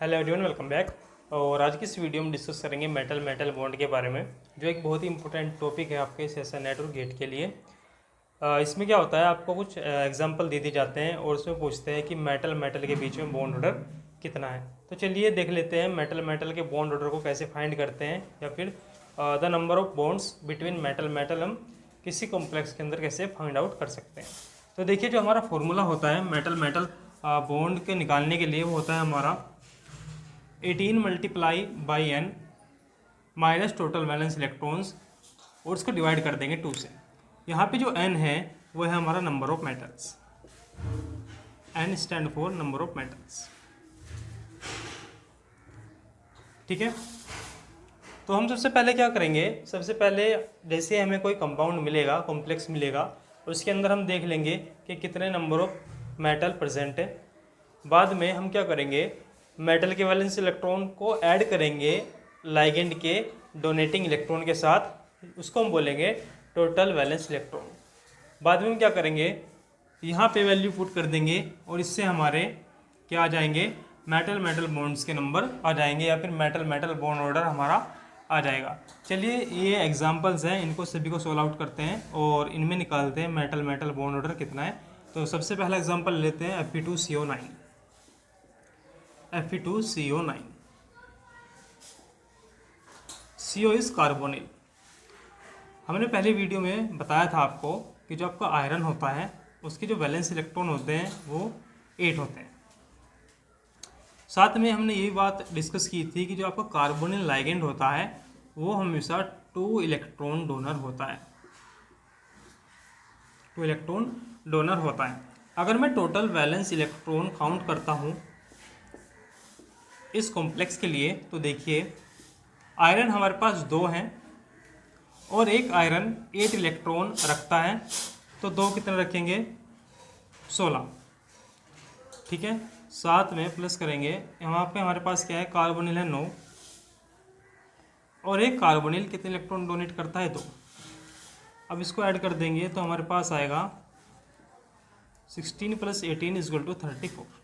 Hello everyone, welcome back. और आज की इस वीडियो में डिस्कस करेंगे मेटल मेटल बॉन्ड के बारे में, जो एक बहुत ही इंपॉर्टेंट टॉपिक है आपके सीएसई नेट और गेट के लिए। इसमें क्या होता है, आपको कुछ एग्जांपल दे दिए जाते हैं और उसमें पूछते हैं कि मेटल मेटल के बीच में बॉन्ड ऑर्डर कितना है। तो चलिए देख लेते हैं मेटल मेटल के बॉन्ड ऑर्डर को कैसे फाइंड करते हैं, या फिर the number of bonds between metal metal हम किसी कॉम्प्लेक्स के अंदर कैसे फाइंड आउट कर सकते हैं। तो देखिए, जो हमारा फॉर्मूला होता है मेटल मेटल बॉन्ड के निकालने के लिए, वो होता है हमारा 18 multiply by N minus total valence electrons, और उसको डिवाइड कर देंगे 2 से। यहाँ पे जो एन है वो है हमारा number of metals. N stand for number of metals. ठीक है, तो हम सबसे पहले क्या करेंगे, सबसे पहले जैसे हमें कोई कंपाउंड मिलेगा, कॉम्प्लेक्स मिलेगा, उसके अंदर हम देख लेंगे कि कितने नंबर ऑफ मेटल प्रेजेंट है। बाद में हम क्या करेंगे, मेटल के वैलेंस इलेक्ट्रॉन को ऐड करेंगे लाइगेंड के डोनेटिंग इलेक्ट्रॉन के साथ, उसको हम बोलेंगे टोटल वैलेंस इलेक्ट्रॉन। बाद में हम क्या करेंगे, यहाँ पे वैल्यू पुट कर देंगे और इससे हमारे क्या आ जाएंगे, मेटल मेटल बॉन्ड्स के नंबर आ जाएंगे, या फिर मेटल मेटल बॉन्ड ऑर्डर हमारा आ जाएगा। चलिए, ये एग्जांपल्स हैं, इनको सभी को सोल्व आउट करते हैं और इनमें निकालते हैं मेटल मेटल बॉन्ड ऑर्डर कितना है। तो सबसे पहला एग्जांपल लेते हैं Fe2CO9। Fe2CO9, CO is carbonyl. हमने पहले वीडियो में बताया था आपको कि जो आपका आयरन होता है उसके जो वैलेंस इलेक्ट्रॉन होते हैं वो 8 होते हैं। साथ में हमने यही बात डिस्कस की थी कि जो आपका कार्बोनिल लाइगेंड होता है वो हमेशा 2 इलेक्ट्रॉन डोनर होता है। 2 इलेक्ट्रॉन डोनर होता है। अगर मैं टोटल वैलेंस इलेक्ट्रॉन काउंट करता हूँ इस कॉम्प्लेक्स के लिए, तो देखिए आयरन हमारे पास 2 हैं और एक आयरन 8 इलेक्ट्रॉन रखता है, तो 2 कितने रखेंगे, 16। ठीक है, साथ में प्लस करेंगे, यहाँ पे हमारे पास क्या है, कार्बोनिल है 9 और एक कार्बोनिल कितने इलेक्ट्रॉन डोनेट करता है, 2। अब इसको ऐड कर देंगे तो हमारे पास आएगा 16 + 18 = 34।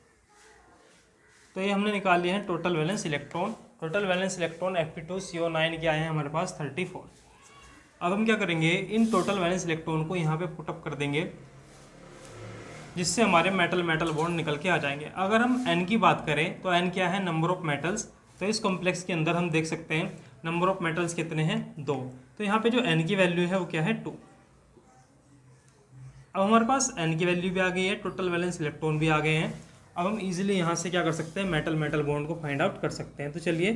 तो ये हमने निकाल लिए हैं total valence electron. Total valence electron Fe2CO9 के आए हैं हमारे पास 34। अब हम क्या करेंगे, इन टोटल वैलेंस इलेक्ट्रॉन को यहाँ पे पुटअप कर देंगे, जिससे हमारे मेटल मेटल बॉन्ड निकल के आ जाएंगे। अगर हम n की बात करें तो n क्या है, नंबर ऑफ मेटल्स। तो इस कॉम्प्लेक्स के अंदर हम देख सकते हैं नंबर ऑफ मेटल्स कितने हैं, 2। तो यहाँ पे जो n की वैल्यू है वो क्या है, 2। अब हमारे पास n की वैल्यू भी आ गई है, टोटल वैलेंस इलेक्ट्रॉन भी आ गए हैं। अब हम इजीली यहाँ से क्या कर सकते हैं, मेटल मेटल बॉन्ड को फाइंड आउट कर सकते हैं। तो चलिए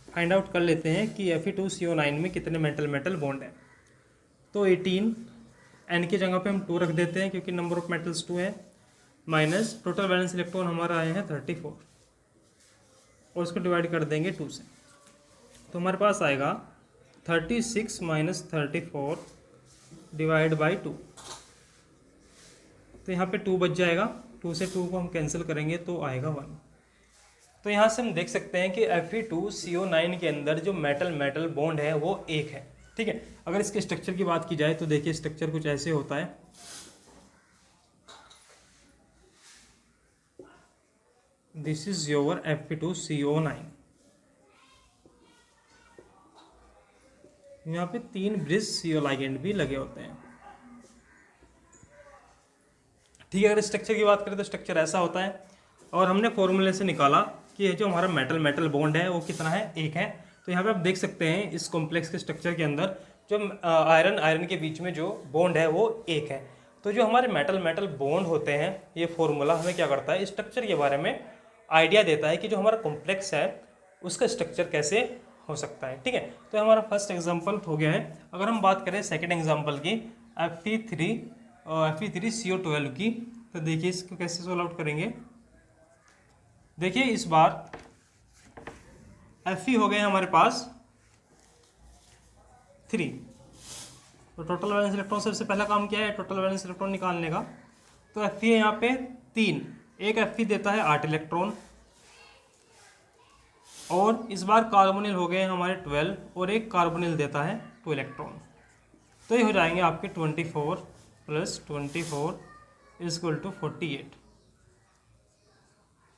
फाइंड आउट कर लेते हैं कि Fe2CO9 में कितने मेटल मेटल बॉन्ड है। तो 18, n की जगह पे हम 2 रख देते हैं क्योंकि नंबर ऑफ मेटल्स 2 है, माइनस टोटल वैलेंस इलेक्ट्रॉन हमारा आए हैं 34 और उसको डिवाइड कर देंगे 2 से। तो हमारे पास आएगा 36 - 34 डिवाइड बाई 2। तो यहाँ पे 2 बच जाएगा, 2 से 2 को हम कैंसिल करेंगे तो आएगा 1। तो यहाँ से हम देख सकते हैं कि Fe2CO9 के अंदर जो मेटल मेटल बॉन्ड है वो 1 है। ठीक है, अगर इसके स्ट्रक्चर की बात की जाए तो देखिए स्ट्रक्चर कुछ ऐसे होता है। This is your Fe2CO9। यहाँ पे 3 ब्रिज CO लाइगेंड भी लगे होते हैं। ठीक है, अगर स्ट्रक्चर की बात करें तो स्ट्रक्चर ऐसा होता है, और हमने फॉर्मूले से निकाला कि जो हमारा मेटल मेटल बॉन्ड है वो कितना है, 1 है। तो यहाँ पे आप देख सकते हैं इस कॉम्प्लेक्स के स्ट्रक्चर के अंदर जो आयरन आयरन के बीच में जो बॉन्ड है वो 1 है। तो जो हमारे मेटल मेटल बॉन्ड होते हैं, ये फॉर्मूला हमें क्या करता है, स्ट्रक्चर के बारे में आइडिया देता है कि जो हमारा कॉम्प्लेक्स है उसका स्ट्रक्चर कैसे हो सकता है। ठीक है, तो हमारा फर्स्ट एग्जाम्पल हो गया है। अगर हम बात करें सेकेंड एग्जाम्पल की, Fe3CO12 की, तो देखिए इसको कैसे सोल्व आउट करेंगे। देखिए इस बार Fe हो गए हमारे पास 3। तो टोटल वैलेंस इलेक्ट्रॉन सबसे पहला काम क्या है, टोटल वैलेंस इलेक्ट्रॉन निकालने का। तो Fe है यहाँ पे 3, एक Fe देता है 8 इलेक्ट्रॉन, और इस बार कार्बोनिल हो गए हमारे 12 और एक कार्बोनिल देता है 2 इलेक्ट्रॉन। तो ये हो जाएंगे आपके 24 + 24 = 48।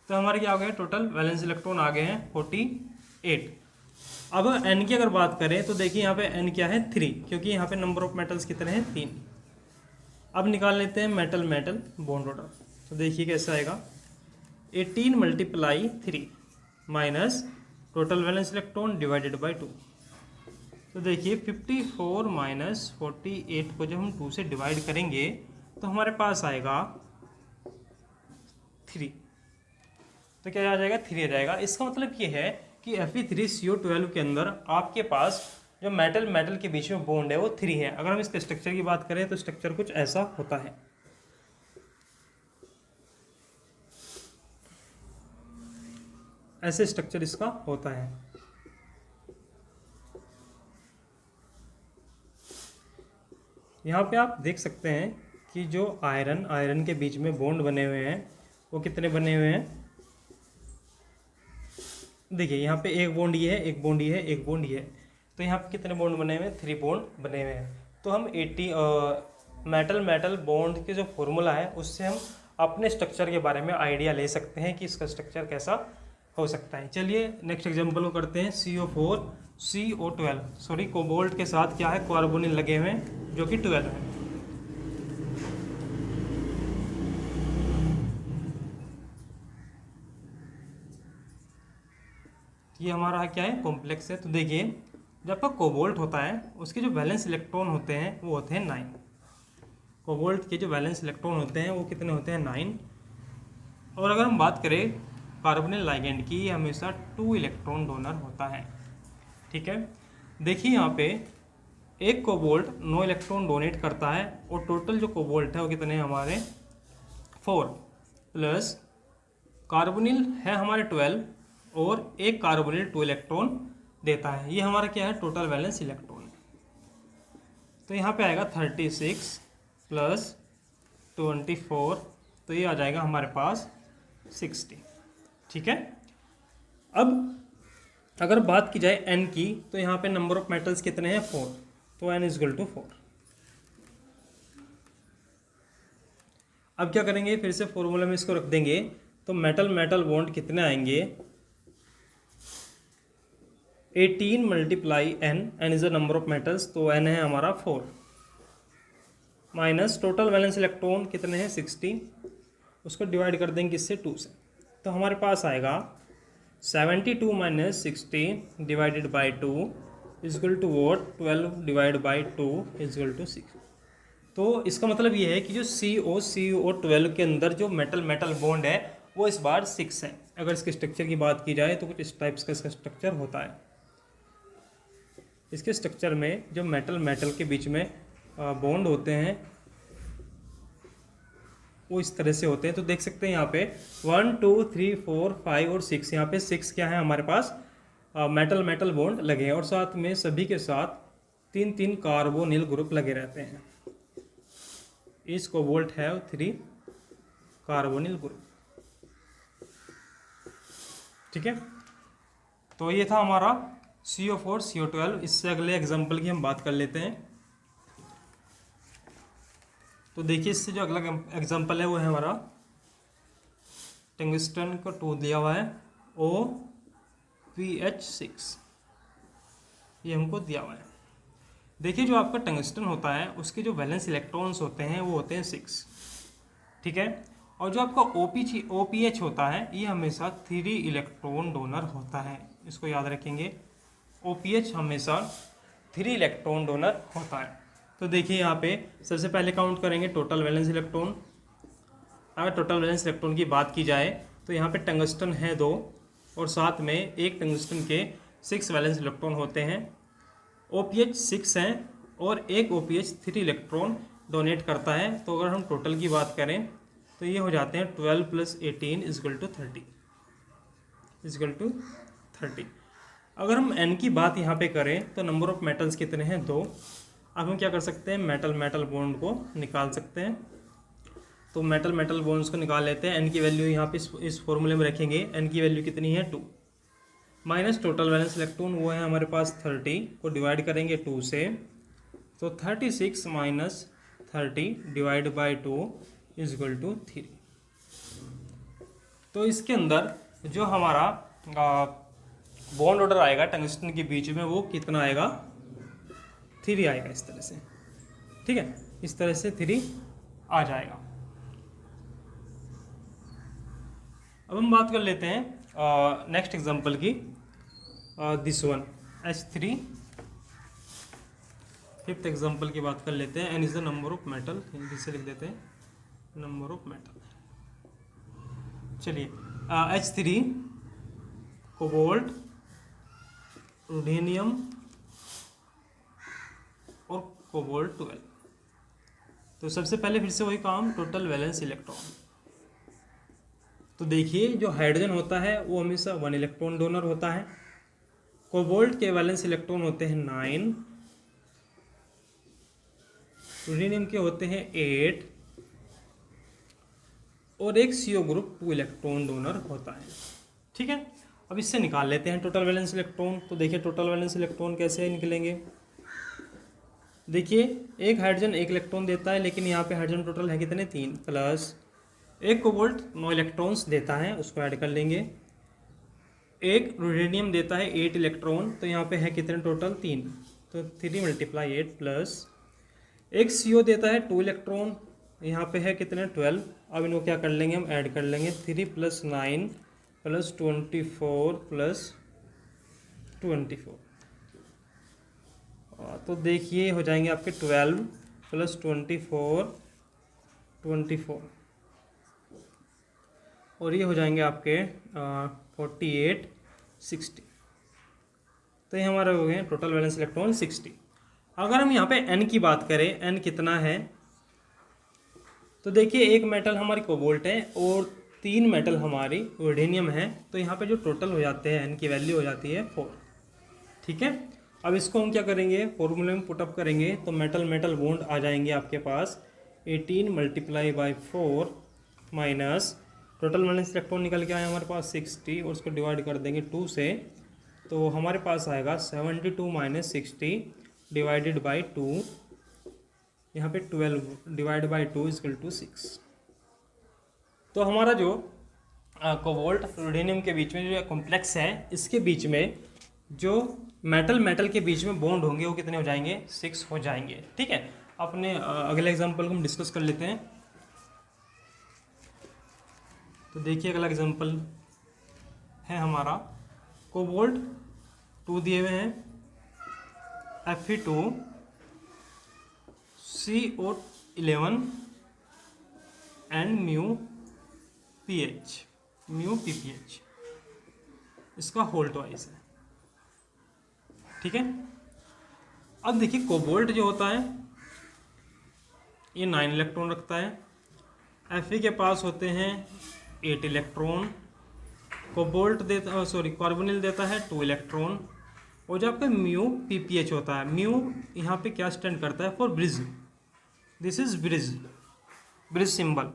तो हमारे क्या हो गए, टोटल वैलेंस इलेक्ट्रॉन आ गए हैं 48। अब n की अगर बात करें तो देखिए यहाँ पे n क्या है 3, क्योंकि यहाँ पे नंबर ऑफ मेटल्स कितने हैं 3। अब निकाल लेते हैं मेटल मेटल बॉन्ड ऑर्डर। तो देखिए कैसे आएगा, 18 × 3 minus total valence electron divided by 2। तो देखिए 54 माइनस 48 को जब हम 2 से डिवाइड करेंगे तो हमारे पास आएगा 3। तो क्या आ जाएगा, 3 आ जाएगा। इसका मतलब ये है कि Fe3CO12 के अंदर आपके पास जो मेटल मेटल के बीच में बॉन्ड है वो 3 है। अगर हम इसके स्ट्रक्चर की बात करें तो स्ट्रक्चर कुछ ऐसा होता है। ऐसे स्ट्रक्चर इसका होता है। यहाँ पे आप देख सकते हैं कि जो आयरन आयरन के बीच में बॉन्ड बने हुए हैं वो कितने बने हुए हैं। देखिए यहाँ पे एक बॉन्ड ये है, एक बॉन्ड ये है, एक बॉन्ड ये है। तो यहाँ पे कितने बॉन्ड बने हुए हैं, 3 बॉन्ड बने हुए हैं। तो हम 80 मेटल मेटल बॉन्ड के जो फॉर्मूला है उससे हम अपने स्ट्रक्चर के बारे में आइडिया ले सकते हैं कि इसका स्ट्रक्चर कैसा हो सकता है। चलिए नेक्स्ट एग्जाम्पल को करते हैं। CO4CO12 सॉरी कोबाल्ट के साथ क्या है, कार्बोनिल लगे हुए हैं जो कि 12 है। ये हमारा क्या है, कॉम्प्लेक्स है। तो देखिए जब आपका कोबाल्ट होता है उसके जो वैलेंस इलेक्ट्रॉन होते हैं वो होते हैं 9। कोबाल्ट के जो वैलेंस इलेक्ट्रॉन होते हैं वो कितने होते हैं, 9। और अगर हम बात करें कार्बोनिल लाइगेंड की, हमेशा 2 इलेक्ट्रॉन डोनर होता है। ठीक है, देखिए यहाँ पे एक कोबाल्ट 9 इलेक्ट्रॉन डोनेट करता है और टोटल जो कोबाल्ट है वो कितने हैं हमारे 4, प्लस कार्बोनिल है हमारे 12 और एक कार्बोनिल 2 इलेक्ट्रॉन देता है। ये हमारा क्या है, टोटल वैलेंस इलेक्ट्रॉन। तो यहाँ पे आएगा 36 प्लस 24, तो ये आ जाएगा हमारे पास 60। ठीक है, अब अगर बात की जाए n की तो यहाँ पे नंबर ऑफ मेटल्स कितने हैं 4, तो n = 4। अब क्या करेंगे, फिर से फॉर्मूला में इसको रख देंगे। तो मेटल मेटल बॉन्ड कितने आएंगे, 18 × n is the number of metals, तो n है हमारा 4, माइनस टोटल वैलेंस इलेक्ट्रॉन कितने हैं 60, उसको डिवाइड कर देंगे इससे 2 से। तो हमारे पास आएगा 72 - 60 divided by 2 equal to what, 12 divide by 2 equal to 6। तो इसका मतलब ये है कि जो CO12 के अंदर जो मेटल मेटल बॉन्ड है वो इस बार 6 है। अगर इसके स्ट्रक्चर की बात की जाए तो कुछ इस टाइप्स का इसका स्ट्रक्चर होता है। इसके स्ट्रक्चर में जो मेटल मेटल के बीच में बॉन्ड होते हैं वो इस तरह से होते हैं। तो देख सकते हैं यहाँ पे 1 2 3 4 5 और 6, यहाँ पे 6 क्या है हमारे पास मेटल मेटल बॉन्ड लगे हैं और साथ में सभी के साथ 3 कार्बोनिल ग्रुप लगे रहते हैं। इस कोबाल्ट हैव 3 कार्बोनिल ग्रुप। ठीक है, तो ये था हमारा CO4CO12। इससे अगले एग्जाम्पल की हम बात कर लेते हैं। तो देखिए इससे जो अगला एग्जाम्पल है वो है हमारा टंगस्टन का 2 दिया हुआ है OPH6, ये हमको दिया हुआ है। देखिए जो आपका टंगस्टन होता है उसके जो वैलेंस इलेक्ट्रॉन्स होते हैं वो होते हैं 6। ठीक है, और जो आपका OPH होता है ये हमेशा 3 इलेक्ट्रॉन डोनर होता है। इसको याद रखेंगे, OPH हमेशा 3 इलेक्ट्रॉन डोनर होता है। तो देखिए यहाँ पे सबसे पहले काउंट करेंगे टोटल वैलेंस इलेक्ट्रॉन। अगर टोटल वैलेंस इलेक्ट्रॉन की बात की जाए तो यहाँ पे टंगस्टन है 2 और साथ में एक टंगस्टन के 6 वैलेंस इलेक्ट्रॉन होते हैं। OPH 6 हैं और एक OPH 3 इलेक्ट्रॉन डोनेट करता है। तो अगर हम टोटल की बात करें तो ये हो जाते हैं 12 + 18 = 30। अगर हम n की बात यहाँ पे करें तो नंबर ऑफ मेटल्स कितने हैं 2। अब हम क्या कर सकते हैं, मेटल मेटल बॉन्ड को निकाल सकते हैं। तो मेटल मेटल बॉन्ड्स को निकाल लेते हैं। n की वैल्यू यहाँ पे इस फॉर्मूले में रखेंगे। n की वैल्यू कितनी है 2, माइनस टोटल वैलेंस इलेक्ट्रॉन वो है हमारे पास 30 को डिवाइड करेंगे 2 से। तो 36 - 30 डिवाइड बाई 2 = 3। तो इसके अंदर जो हमारा बॉन्ड ऑर्डर आएगा टंगस्टन के बीच में वो कितना आएगा, 3 आएगा इस तरह से, ठीक है, इस तरह से 3 आ जाएगा। अब हम बात कर लेते हैं नेक्स्ट एग्जांपल की, this one H3। Fifth example की बात कर लेते हैं। N is the number of metal, Hindi से लिख देते हैं नंबर ऑफ मेटल। चलिए H3 कोबाल्ट, रुडेनियम और कोबाल्ट 12। तो सबसे पहले फिर से वही काम, टोटल वैलेंस इलेक्ट्रॉन। तो देखिए जो हाइड्रोजन होता है वो हमेशा 1 इलेक्ट्रॉन डोनर होता है। कोबाल्ट के वैलेंस इलेक्ट्रॉन होते हैं 9, रुडेनियम के होते हैं 8 और एक CO ग्रुप 2 इलेक्ट्रॉन डोनर होता है, ठीक है। अब इससे निकाल लेते हैं टोटल वैलेंस इलेक्ट्रॉन। तो देखिए टोटल वैलेंस इलेक्ट्रॉन कैसे निकलेंगे। देखिए एक हाइड्रोजन 1 इलेक्ट्रॉन देता है, लेकिन यहाँ पे हाइड्रोजन टोटल है कितने, 3, प्लस एक कोबाल्ट 9 इलेक्ट्रॉन्स देता है, उसको ऐड कर लेंगे। एक रुडेनियम देता है 8 इलेक्ट्रॉन, तो यहाँ पे है कितने टोटल, 3, तो 3 × 8 प्लस एक CO देता है 2 इलेक्ट्रॉन, यहाँ पे है कितने 12। अब इनको क्या कर लेंगे, हम ऐड कर लेंगे, 3 + 9 + 24 + 24। तो देखिए हो जाएंगे आपके 12 + 24 24 और ये हो जाएंगे आपके 48 60। तो ये हमारे हो गए टोटल वैलेंस इलेक्ट्रॉन 60। अगर हम यहाँ पे N की बात करें, N कितना है, तो देखिए एक मेटल हमारी कोबाल्ट है और 3 मेटल हमारी रुडेनियम है, तो यहाँ पे जो टोटल हो जाते हैं N की वैल्यू हो जाती है 4, ठीक है। अब इसको हम क्या करेंगे, फॉर्मूले में पुटअप करेंगे तो मेटल मेटल बॉन्ड आ जाएंगे आपके पास 18 × 4 माइनस टोटल वैलेंस इलेक्ट्रॉन निकल के आए हमारे पास 60 और उसको डिवाइड कर देंगे 2 से, तो हमारे पास आएगा 72 - 60 डिवाइडेड बाई 2, यहाँ पे 12 डिवाइड बाई 2 = 6। तो हमारा जो कोबाल्ट रुडेनियम के बीच में जो कॉम्प्लेक्स है, इसके बीच में जो मेटल मेटल के बीच में बॉन्ड होंगे वो कितने हो जाएंगे, 6 हो जाएंगे, ठीक है। अपने अगले एग्जांपल को हम डिस्कस कर लेते हैं। तो देखिए अगला एग्जांपल है हमारा, कोबाल्ट 2 दिए हुए हैं, Fe2 CO11 and mu PPH, इसका होल्ट वाइज है, ठीक है। अब देखिए कोबाल्ट जो होता है ये 9 इलेक्ट्रॉन रखता है, Fe के पास होते हैं 8 इलेक्ट्रॉन, कोबाल्ट देता कार्बोनिल देता है 2 इलेक्ट्रॉन, और जो आपका म्यू PPH होता है, म्यू यहाँ पे क्या स्टैंड करता है, for bridge, this is bridge symbol.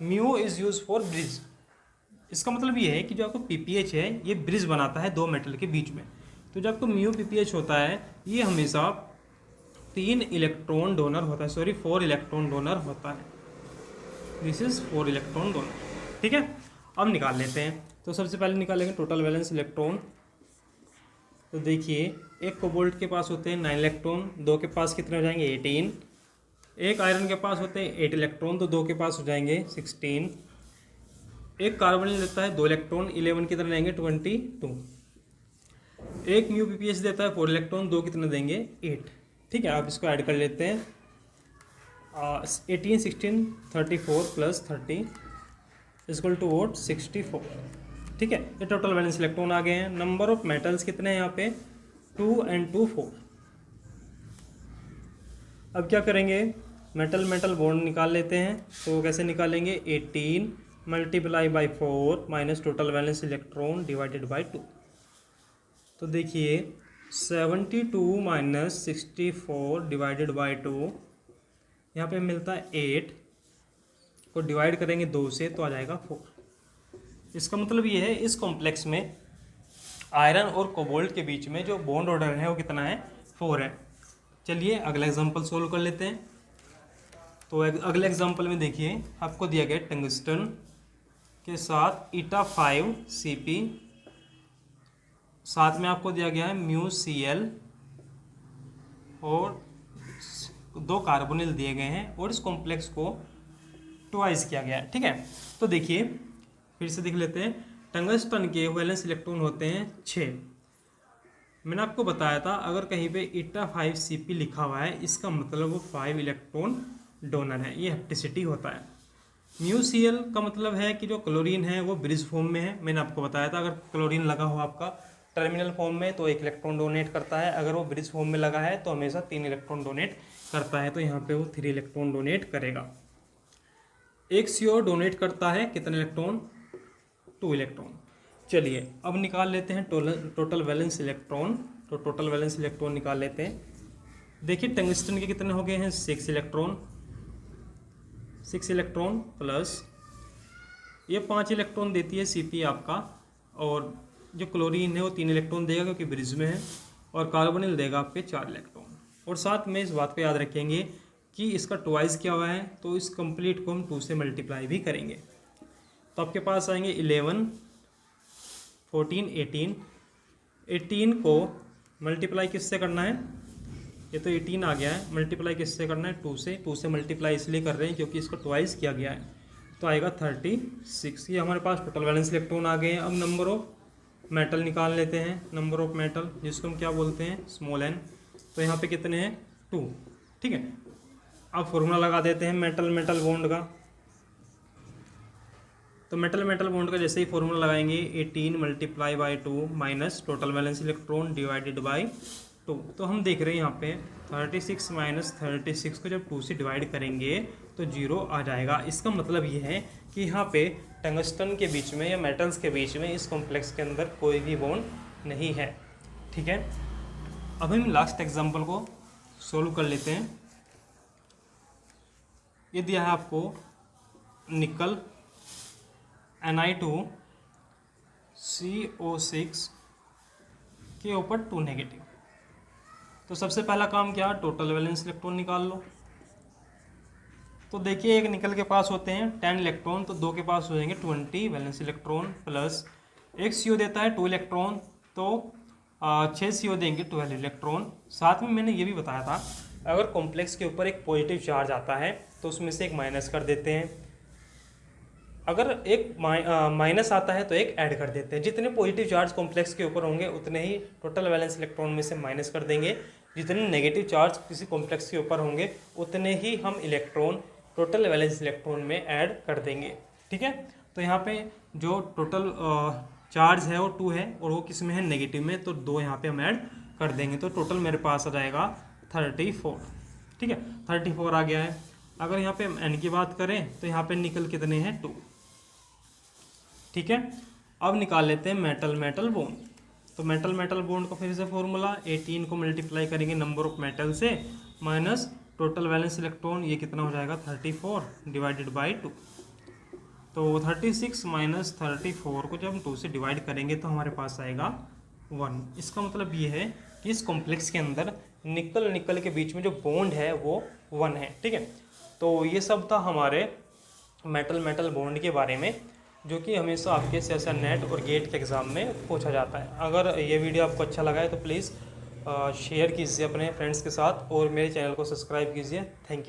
Mu is use for bridge, इसका मतलब ये है कि जो आपको PPH है ये ब्रिज बनाता है 2 मेटल के बीच में। तो जो आपको म्यू PPH होता है ये हमेशा 3 इलेक्ट्रॉन डोनर होता है, 4 इलेक्ट्रॉन डोनर होता है, दिस इज 4 इलेक्ट्रॉन डोनर, ठीक है। अब निकाल लेते हैं। तो सबसे पहले निकालेंगे टोटल वैलेंस इलेक्ट्रॉन। तो देखिए एक कोबाल्ट के पास होते हैं 9 इलेक्ट्रॉन, 2 के पास कितने हो जाएंगे 18, एक आयरन के पास होते हैं 8 इलेक्ट्रॉन, तो 2 के पास हो जाएंगे 16, एक कार्बोनिल देता है 2 इलेक्ट्रॉन, 11 कितने देंगे 22, एक म्यू PPH देता है 4 इलेक्ट्रॉन, 2 कितने देंगे 8, ठीक है। आप इसको ऐड कर लेते हैं, 18 16 34 + 30 = वोट 64, ठीक है। ये टोटल वैलेंस इलेक्ट्रॉन आ गए हैं। नंबर ऑफ मेटल्स कितने हैं यहाँ पे 2 and 2 4। अब क्या करेंगे, मेटल मेटल बॉन्ड निकाल लेते हैं। तो कैसे निकालेंगे, 18 × 4 minus total valence electron divided by 2। तो देखिए 72 - 64 डिवाइडेड बाई 2, यहाँ पे मिलता है 8 को डिवाइड करेंगे 2 से तो आ जाएगा 4। इसका मतलब ये है इस कॉम्प्लेक्स में आयरन और कोबाल्ट के बीच में जो बॉन्ड ऑर्डर है वो कितना है 4 है। चलिए अगला एग्जांपल सोल्व कर लेते हैं। तो तो अगले एग्जांपल में देखिए, आपको दिया गया टंगस्टन के साथ ईटा 5 Cp, साथ में आपको दिया गया है μCl और 2 कार्बोनिल दिए गए हैं और इस कॉम्प्लेक्स को ट्वाइस किया गया है। ठीक है, तो देखिए फिर से देख लेते हैं। टंगस्टन के वैलेंस इलेक्ट्रॉन होते हैं 6। मैंने आपको बताया था अगर कहीं पे ईटा 5 Cp लिखा हुआ है इसका मतलब वो 5 इलेक्ट्रॉन डोनर है, ये हेप्टिसिटी होता है। म्यूसीएल का मतलब है कि जो क्लोरीन है वो ब्रिज फॉर्म में है। मैंने आपको बताया था अगर क्लोरीन लगा हो आपका टर्मिनल फॉर्म में तो 1 इलेक्ट्रॉन डोनेट करता है, अगर वो ब्रिज फॉर्म में लगा है तो हमेशा 3 इलेक्ट्रॉन डोनेट करता है, तो यहाँ पे वो 3 इलेक्ट्रॉन डोनेट करेगा। एक CO डोनेट करता है कितने इलेक्ट्रॉन? 2 इलेक्ट्रॉन। चलिए अब निकाल लेते हैं टोटल वैलेंस इलेक्ट्रॉन। तो टोटल वैलेंस इलेक्ट्रॉन निकाल लेते हैं। देखिए टंगस्टन के कितने हो गए हैं? 6 इलेक्ट्रॉन। 6 इलेक्ट्रॉन प्लस ये 5 इलेक्ट्रॉन देती है Cp आपका, और जो क्लोरीन है वो 3 इलेक्ट्रॉन देगा क्योंकि ब्रिज में है, और कार्बोनिल देगा आपके 4 इलेक्ट्रॉन। और साथ में इस बात को याद रखेंगे कि इसका ट्वाइस क्या हुआ है, तो इस कंप्लीट को हम 2 से मल्टीप्लाई भी करेंगे। तो आपके पास आएंगे 11, 14, 18। 18 को मल्टीप्लाई किससे करना है? ये तो 18 आ गया है, मल्टीप्लाई किससे करना है? 2 से। 2 से मल्टीप्लाई इसलिए कर रहे हैं क्योंकि इसको ट्वाइस किया गया है, तो आएगा 36। ये हमारे पास टोटल वैलेंस इलेक्ट्रॉन आ गए हैं। अब नंबर ऑफ मेटल निकाल लेते हैं। नंबर ऑफ मेटल जिसको हम क्या बोलते हैं? Small n। तो यहाँ पे कितने हैं? 2। ठीक है, अब फॉर्मूला लगा देते हैं मेटल मेटल बॉन्ड का। तो मेटल मेटल बॉन्ड का जैसे ही फॉर्मूला लगाएंगे 18 multiply by 2 minus total valence electron divided by 2। तो हम देख रहे हैं यहाँ पे 36 माइनस 36 को जब 2 से डिवाइड करेंगे तो 0 आ जाएगा। इसका मतलब ये है कि यहाँ पे टंगस्टन के बीच में या मेटल्स के बीच में इस कॉम्प्लेक्स के अंदर कोई भी बॉन्ड नहीं है। ठीक है, अब हम लास्ट एग्जाम्पल को सोल्व कर लेते हैं। ये दिया है आपको निकल Ni2CO6 के ऊपर 2 नेगेटिव। तो सबसे पहला काम क्या? टोटल वैलेंस इलेक्ट्रॉन निकाल लो। तो देखिए एक निकल के पास होते हैं 10 इलेक्ट्रॉन, तो 2 के पास हो जाएंगे 20 वैलेंस इलेक्ट्रॉन, प्लस एक CO देता है 2 इलेक्ट्रॉन, तो 6 CO देंगे 12 इलेक्ट्रॉन। साथ में मैंने ये भी बताया था अगर कॉम्प्लेक्स के ऊपर एक पॉजिटिव चार्ज आता है तो उसमें से एक माइनस कर देते हैं, अगर एक माइनस आता है तो एक ऐड कर देते हैं। जितने पॉजिटिव चार्ज कॉम्प्लेक्स के ऊपर होंगे उतने ही टोटल वैलेंस इलेक्ट्रॉन में से माइनस कर देंगे, जितने नेगेटिव चार्ज किसी कॉम्प्लेक्स के ऊपर होंगे उतने ही हम इलेक्ट्रॉन टोटल वैलेंस इलेक्ट्रॉन में ऐड कर देंगे। ठीक है, तो यहाँ पे जो टोटल चार्ज है वो 2 है और वो किस में है? नेगेटिव में, तो 2 यहाँ पे हम ऐड कर देंगे, तो टोटल मेरे पास आ जाएगा 34। ठीक है, 34 आ गया है। अगर यहाँ पे हम n की बात करें तो यहाँ पे निकल कितने हैं? 2। ठीक है, अब निकाल लेते हैं मेटल मेटल बॉन्ड। तो मेटल मेटल बॉन्ड का फिर से फॉर्मूला 18 को मल्टीप्लाई करेंगे नंबर ऑफ मेटल से माइनस टोटल वैलेंस इलेक्ट्रॉन, ये कितना हो जाएगा? 34 डिवाइडेड बाई 2। तो 36 माइनस 34 को जब हम 2 से डिवाइड करेंगे तो हमारे पास आएगा 1। इसका मतलब ये है कि इस कॉम्प्लेक्स के अंदर निकल निकल के बीच में जो बॉन्ड है वो 1 है। ठीक है, तो ये सब था हमारे मेटल मेटल बॉन्ड के बारे में, जो कि हमेशा आपके CSIR नेट और गेट के एग्ज़ाम में पूछा जाता है। अगर ये वीडियो आपको अच्छा लगा है तो प्लीज़ शेयर कीजिए अपने फ्रेंड्स के साथ और मेरे चैनल को सब्सक्राइब कीजिए। Thank you.